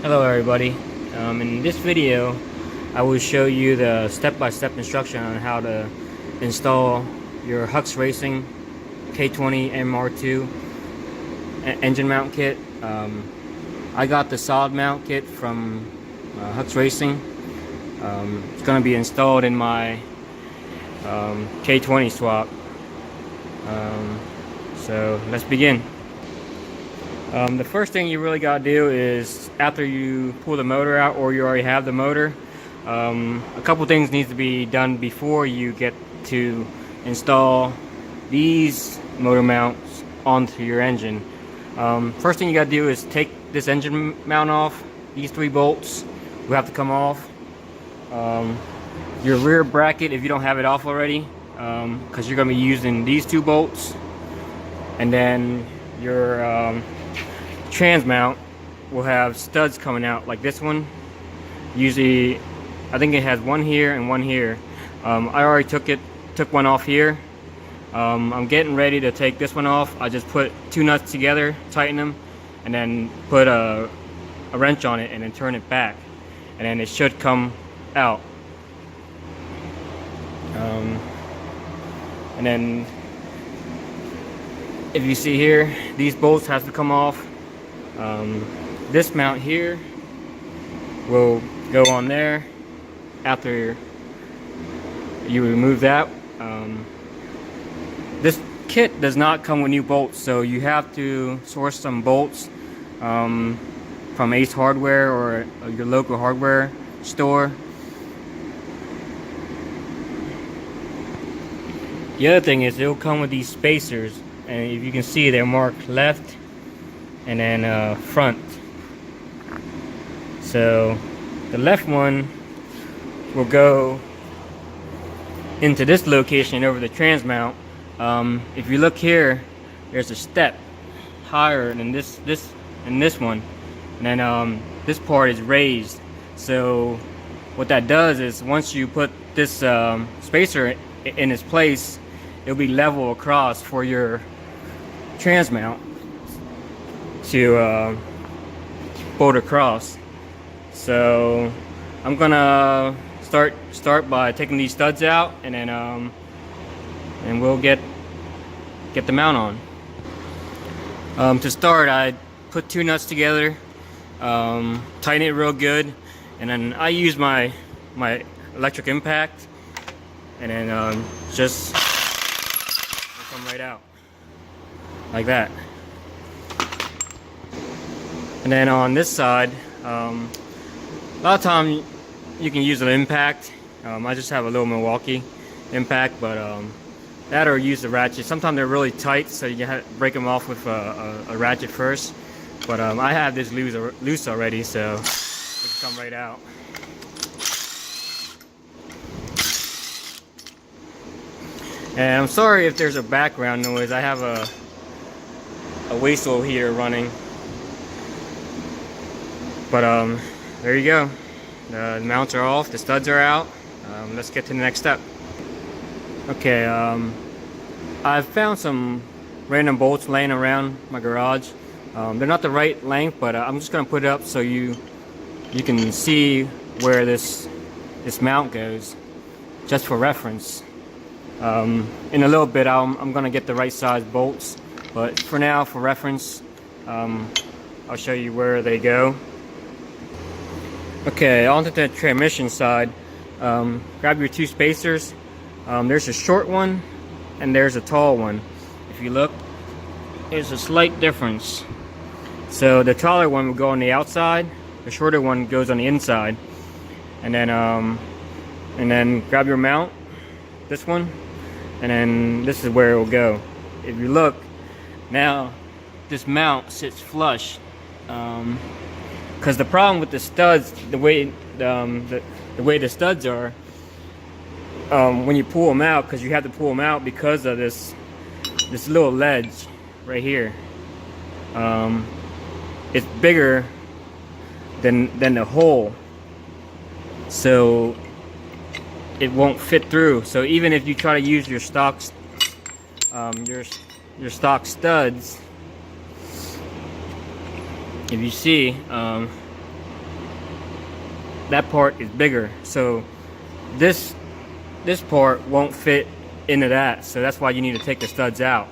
Hello everybody. In this video I will show you the step-by-step instruction on how to install your Hux Racing K20 MR2 engine mount kit. I got the solid mount kit from Hux Racing. It's going to be installed in my K20 swap. So let's begin. The first thing you really got to do is, after you pull the motor out or you already have the motor, a couple things need to be done before you get to install these motor mounts onto your engine. First thing you got to do is take this engine mount off. These 3 bolts will have to come off. Your rear bracket, if you don't have it off already, because you're going to be using these 2 bolts, and then your trans mount will have studs coming out like this one. Usually I think it has one here and one here. I already took one off here. I'm getting ready to take this one off. I just put 2 nuts together, tighten them, and then put a wrench on it and then turn it back, and then it should come out. And then if you see here, these bolts have to come off. This mount here will go on there after you remove that. This kit does not come with new bolts, so you have to source some bolts from Ace Hardware or your local hardware store. The other thing is, it'll come with these spacers, and if you can see, they're marked left and then front. So the left one will go into this location over the trans mount. If you look here, there's a step higher than this and this one, and then this part is raised. So what that does is, once you put this spacer in its place, it'll be level across for your trans mount to bolt across. So I'm gonna start by taking these studs out, and then and we'll get the mount on. To start, I put 2 nuts together, tighten it real good, and then I use my electric impact, and then just come right out like that. And then on this side, a lot of time you can use an impact. I just have a little Milwaukee impact, but that, or use the ratchet. Sometimes they're really tight, so you have to break them off with a ratchet first. But I have this loose already, so it can come right out. And I'm sorry if there's a background noise. I have a whistle here running. But there you go. The mounts are off, the studs are out. Let's get to the next step. Okay, I've found some random bolts laying around my garage. They're not the right length, but I'm just gonna put it up so you can see where this mount goes, just for reference. In a little bit I'm gonna get the right size bolts, but for now, for reference, I'll show you where they go. Okay, onto the transmission side. Grab your 2 spacers. There's a short one and there's a tall one. If you look, there's a slight difference. So the taller one will go on the outside, the shorter one goes on the inside. And then grab your mount, this one, and then this is where it will go. If you look now, this mount sits flush. Because the problem with the studs, the way the studs are, when you pull them out, because you have to pull them out because of this little ledge right here. It's bigger than the hole, so it won't fit through. So even if you try to use your stock studs, if you see, that part is bigger, so this part won't fit into that, so that's why you need to take the studs out.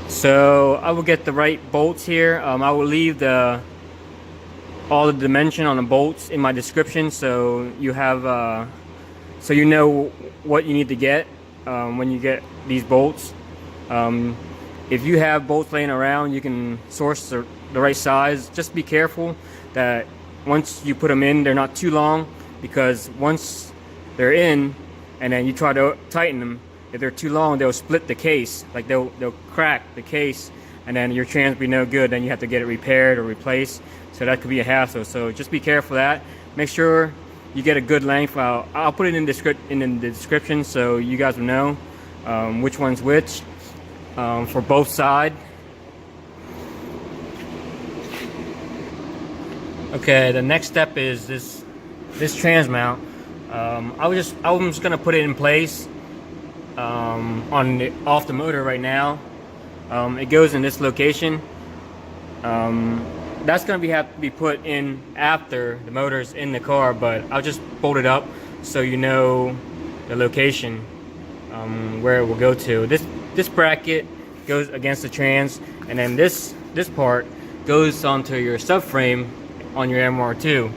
So I will get the right bolts here. I will leave all the dimension on the bolts in my description, so you have so you know what you need to get when you get these bolts. If you have bolts laying around, you can source the right size. Just be careful that once you put them in, they're not too long, because once they're in and then you try to tighten them, if they're too long, they'll split the case. Like they'll crack the case, and then your trans will be no good. Then you have to get it repaired or replaced. So that could be a hassle. So just be careful of that. Make sure you get a good length. I'll put it in the description so you guys will know which one's which for both sides. Okay, the next step is this trans mount. I'm just gonna put it in place off the motor right now. It goes in this location. That's gonna have to be put in after the motor's in the car, but I'll just bolt it up so you know the location where it will go to. This bracket goes against the trans, and then this part goes onto your subframe on your MR2.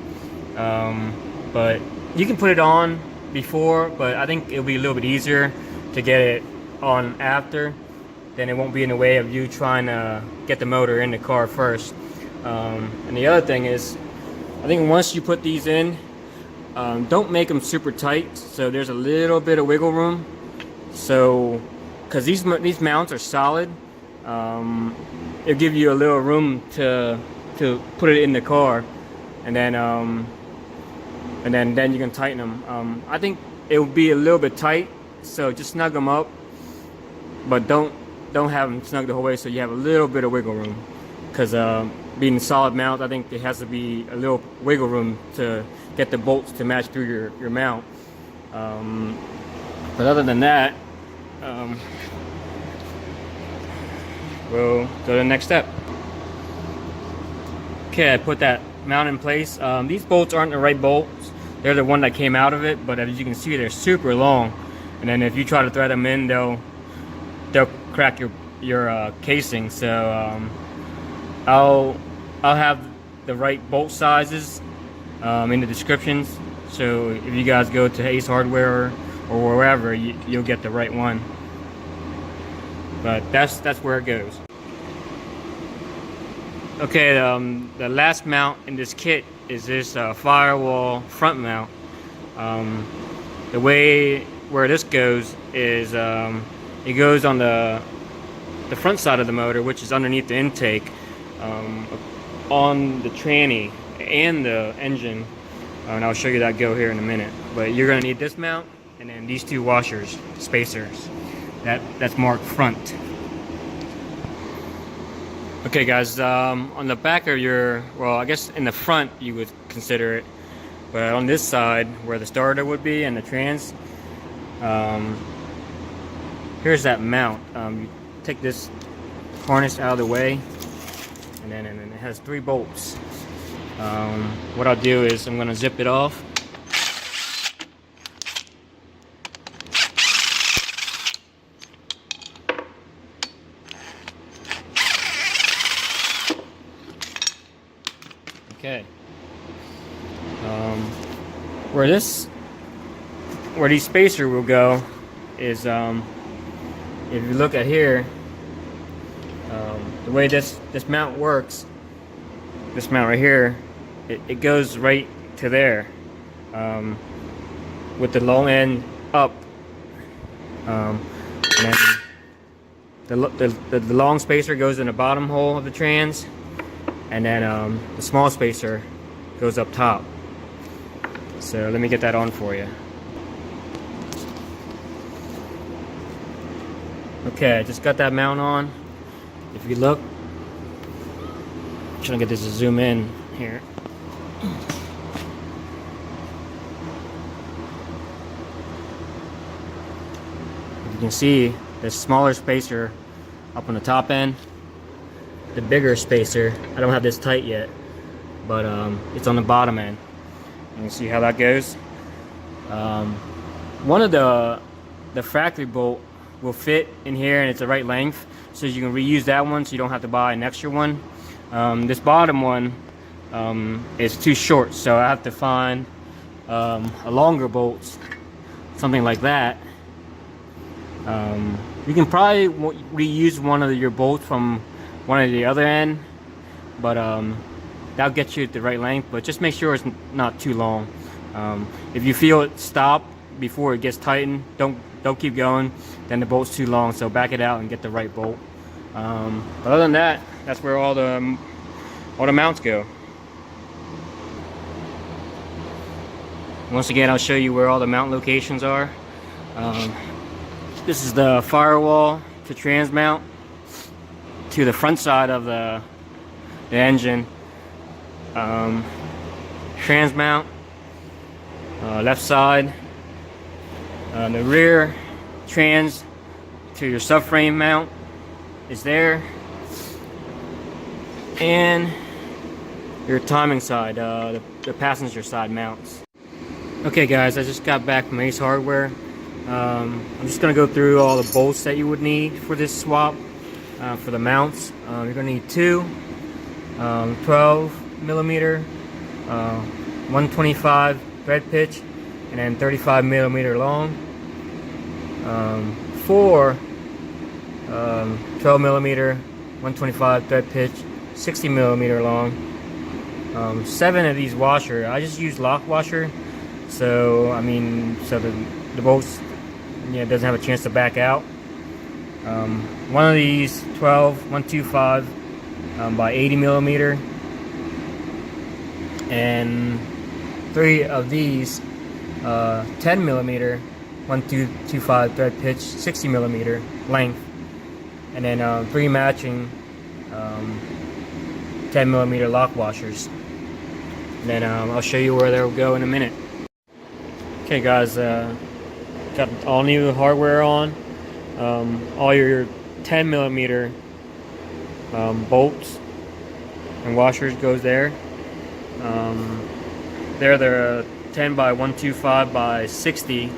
But you can put it on before, but I think it'll be a little bit easier to get it on after. Then it won't be in the way of you trying to get the motor in the car first. And the other thing is, I think once you put these in, don't make them super tight, so there's a little bit of wiggle room. So, because these mounts are solid, it'll give you a little room to put it in the car, and then you can tighten them. I think it will be a little bit tight, so just snug them up, but don't have them snug the whole way, so you have a little bit of wiggle room. Because being solid mount, I think it has to be a little wiggle room to get the bolts to match through your mount. But other than that, we'll go to the next step. Okay, I put that mount in place. These bolts aren't the right bolts. They're the one that came out of it, but as you can see, they're super long. And then if you try to thread them in, they'll crack your casing. So I'll have the right bolt sizes in the descriptions. So if you guys go to Ace Hardware or wherever, you'll get the right one. But that's where it goes. Okay, the last mount in this kit is this Firewall front mount. The way where this goes is it goes on the front side of the motor, which is underneath the intake, on the tranny and the engine, and I'll show you that go here in a minute. But you're going to need this mount and then these two washers, spacers, that's marked front. Okay guys, on the back of well, I guess in the front you would consider it, but on this side where the starter would be and the trans, here's that mount. You take this harness out of the way, and then it has 3 bolts. What I'll do is I'm going to zip it off. Okay. Where these spacer will go is, if you look at here, the way this mount works, this mount right here, it goes right to there, with the long end up, and then the long spacer goes in the bottom hole of the trans, and then the small spacer goes up top. So let me get that on for you. Okay, I just got that mount on. If you look, I'm trying to get this to zoom in here. You can see the smaller spacer up on the top end. The bigger spacer, I don't have this tight yet, but it's on the bottom end. You can see how that goes. One of the factory bolt will fit in here and it's the right length, so you can reuse that one, so you don't have to buy an extra one. This bottom one is too short, so I have to find a longer bolt, something like that. You can probably reuse one of your bolts from one of the other end, but that'll get you the right length, but just make sure it's not too long. If you feel it stop before it gets tightened, don't keep going, then the bolt's too long, so back it out and get the right bolt. But other than that, that's where all the mounts go. Once again, I'll show you where all the mount locations are. This is the firewall to trans mount to the front side of the engine. Trans mount, left side. The rear trans to your subframe mount is there, and your timing side, the passenger side mounts. Okay guys, I just got back from Ace Hardware. I'm just going to go through all the bolts that you would need for this swap. For the mounts, you're going to need two 12 millimeter 125 thread pitch, and then 35 millimeter long. Four 12 millimeter 125 thread pitch, 60 millimeter long. 7 of these washer. I just use lock washer, so so the bolts, yeah, doesn't have a chance to back out. One of these 125 by 80 millimeter, and 3 of these 10 millimeter 1225 thread pitch, 60 millimeter length, and then 3 matching 10 millimeter lock washers. And then I'll show you where they'll go in a minute. Okay guys, got all new hardware on. All your 10 millimeter bolts and washers goes there. They're the 10 by 125 by 60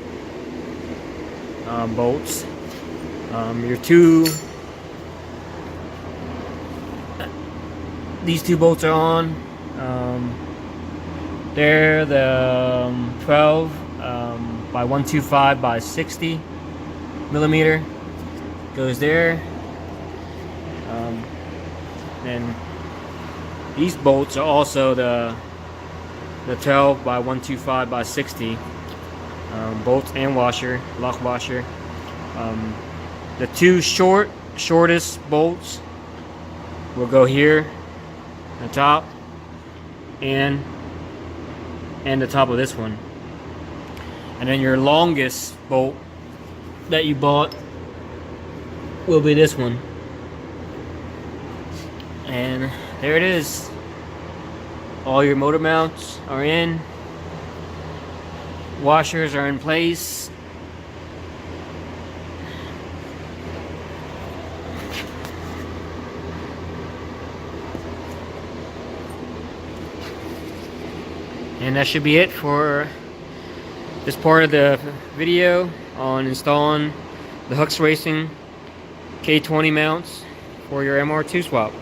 bolts. Your these two bolts are on. They're the 12 by 125 by 60 millimeter goes there. And these bolts are also the 12 by 125 by 60 bolts and washer, lock washer. The two shortest bolts will go here, the top, and the top of this one. And then your longest bolt that you bought will be this one. And there it is. All your motor mounts are in. Washers are in place. And that should be it for this part of the video on installing the Hux Racing K20 mounts for your MR2 swap.